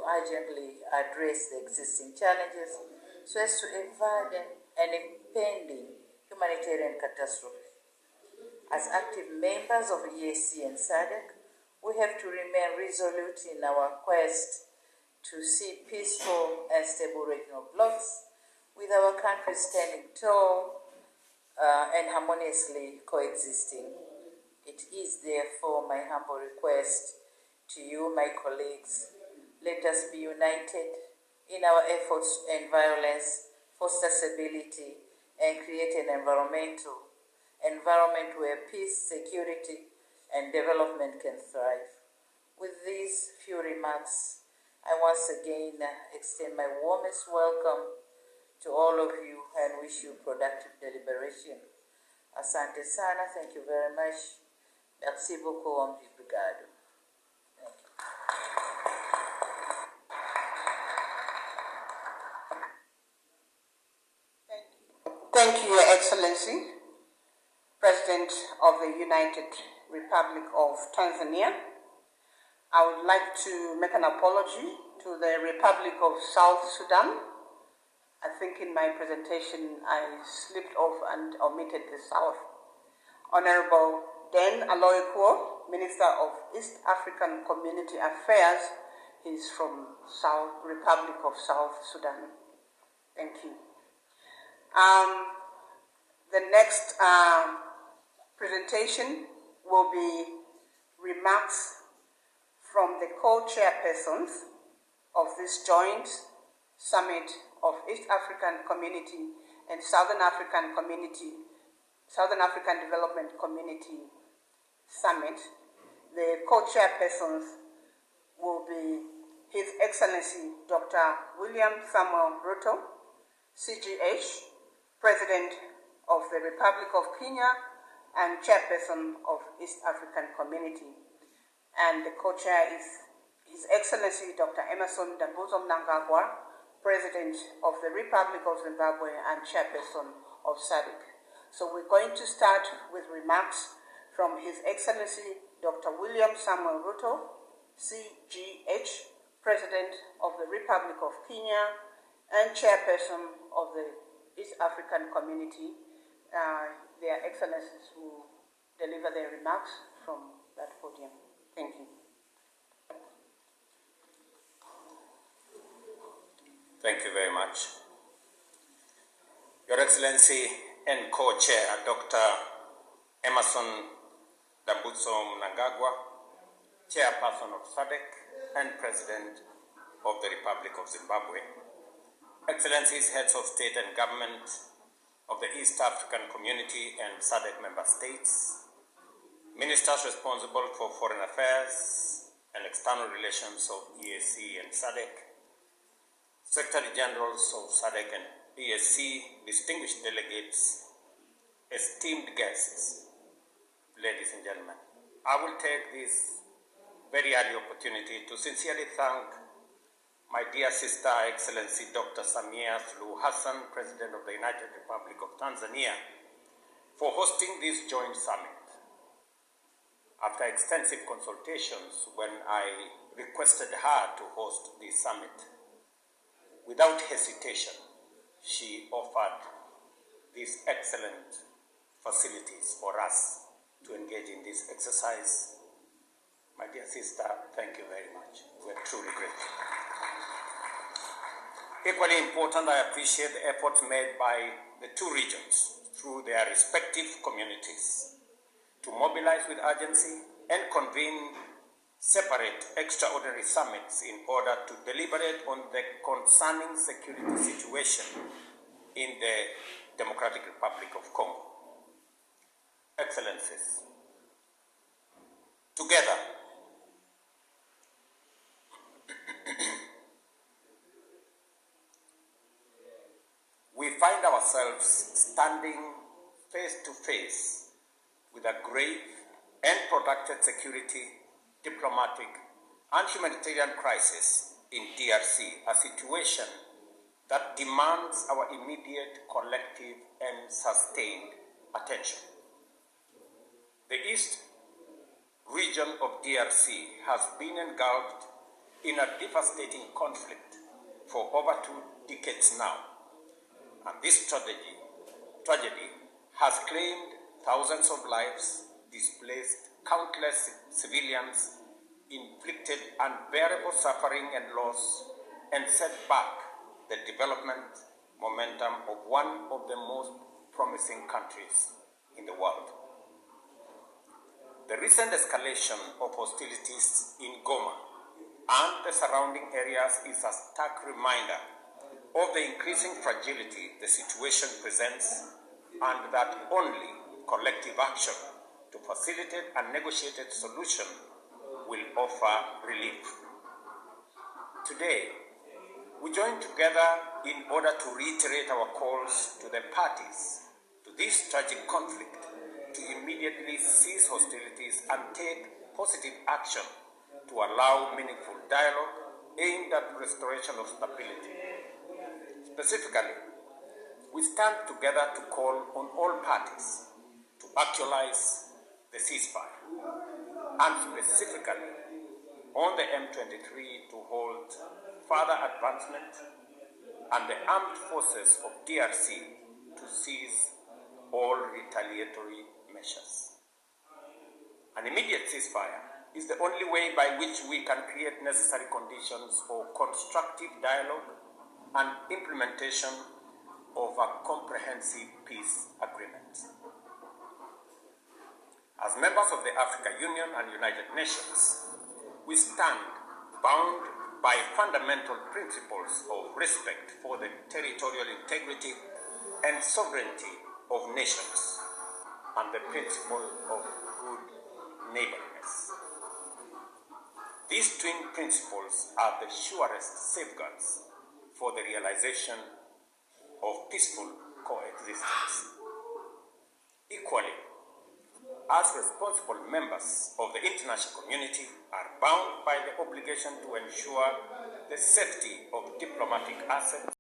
urgently address the existing challenges so as to avoid an impending humanitarian catastrophe. As active members of EAC and SADC, we have to remain resolute in our quest to see peaceful and stable regional blocks, with our country standing tall and harmoniously coexisting. It is therefore my humble request to you, my colleagues, let us be united in our efforts to end violence, foster stability, and create an environment where peace, security, and development can thrive. With these few remarks, I once again extend my warmest welcome to all of you and wish you productive deliberation. Asante sana, thank you very much. Merci beaucoup, obrigado. Thank you, Your Excellency, President of the United Republic of Tanzania. I would like to make an apology to the Republic of South Sudan. I think in my presentation I slipped off and omitted the South. Honorable Den Aloyekuo, Minister of East African Community Affairs, he's from Republic of South Sudan. Thank you. The next presentation will be remarks from the co-chairpersons of this joint summit of East African Community and Southern African Development Community Summit. The co-chairpersons will be His Excellency Dr. William Samuel Ruto, CGH, President of the Republic of Kenya and Chairperson of East African Community. And the co-chair is His Excellency Dr. Emmerson Dambuzo Mnangagwa, President of the Republic of Zimbabwe and Chairperson of SADC. So we're going to start with remarks from His Excellency Dr. William Samuel Ruto, CGH, President of the Republic of Kenya and Chairperson of the East African Community. Their Excellencies will deliver their remarks from that podium. Thank you. Thank you very much. Your Excellency and Co-Chair Dr. Emmerson Dambuzo Mnangagwa, Chairperson of SADC and President of the Republic of Zimbabwe, Excellencies, Heads of State and Government of the East African Community and SADC member states, Ministers responsible for Foreign Affairs and External Relations of EAC and SADC, Secretary Generals of SADC and EAC, distinguished delegates, esteemed guests, ladies and gentlemen, I will take this very early opportunity to sincerely thank my dear sister, Excellency Dr. Samia Suluhu Hassan, President of the United Republic of Tanzania, for hosting this joint summit. After extensive consultations, when I requested her to host this summit, without hesitation, she offered these excellent facilities for us to engage in this exercise. My dear sister, thank you very much. We're truly grateful. Equally important, I appreciate the efforts made by the two regions through their respective communities to mobilize with urgency and convene separate extraordinary summits in order to deliberate on the concerning security situation in the Democratic Republic of Congo. Excellencies, together, we find ourselves standing face to face with a grave and protracted security, diplomatic, and humanitarian crisis in DRC, a situation that demands our immediate, collective, and sustained attention. The East region of DRC has been engulfed in a devastating conflict for over 2 decades now, and this tragedy has claimed thousands of lives, displaced countless civilians, inflicted unbearable suffering and loss, and set back the development momentum of one of the most promising countries in the world. The recent escalation of hostilities in Goma and the surrounding areas is a stark reminder of the increasing fragility the situation presents, and that only collective action to facilitate a negotiated solution will offer relief. Today, we join together in order to reiterate our calls to the parties to this tragic conflict to immediately cease hostilities and take positive action to allow meaningful dialogue aimed at restoration of stability. Specifically, we stand together to call on all parties to actualize the ceasefire, and specifically on the M23 to hold further advancement and the armed forces of DRC to cease all retaliatory measures. An immediate ceasefire is the only way by which we can create necessary conditions for constructive dialogue and implementation of a comprehensive peace agreement. As members of the African Union and United Nations, we stand bound by fundamental principles of respect for the territorial integrity and sovereignty of nations, and the principle of good neighborliness. These twin principles are the surest safeguards for the realization of peaceful coexistence. Equally, as responsible members of the international community are bound by the obligation to ensure the safety of diplomatic assets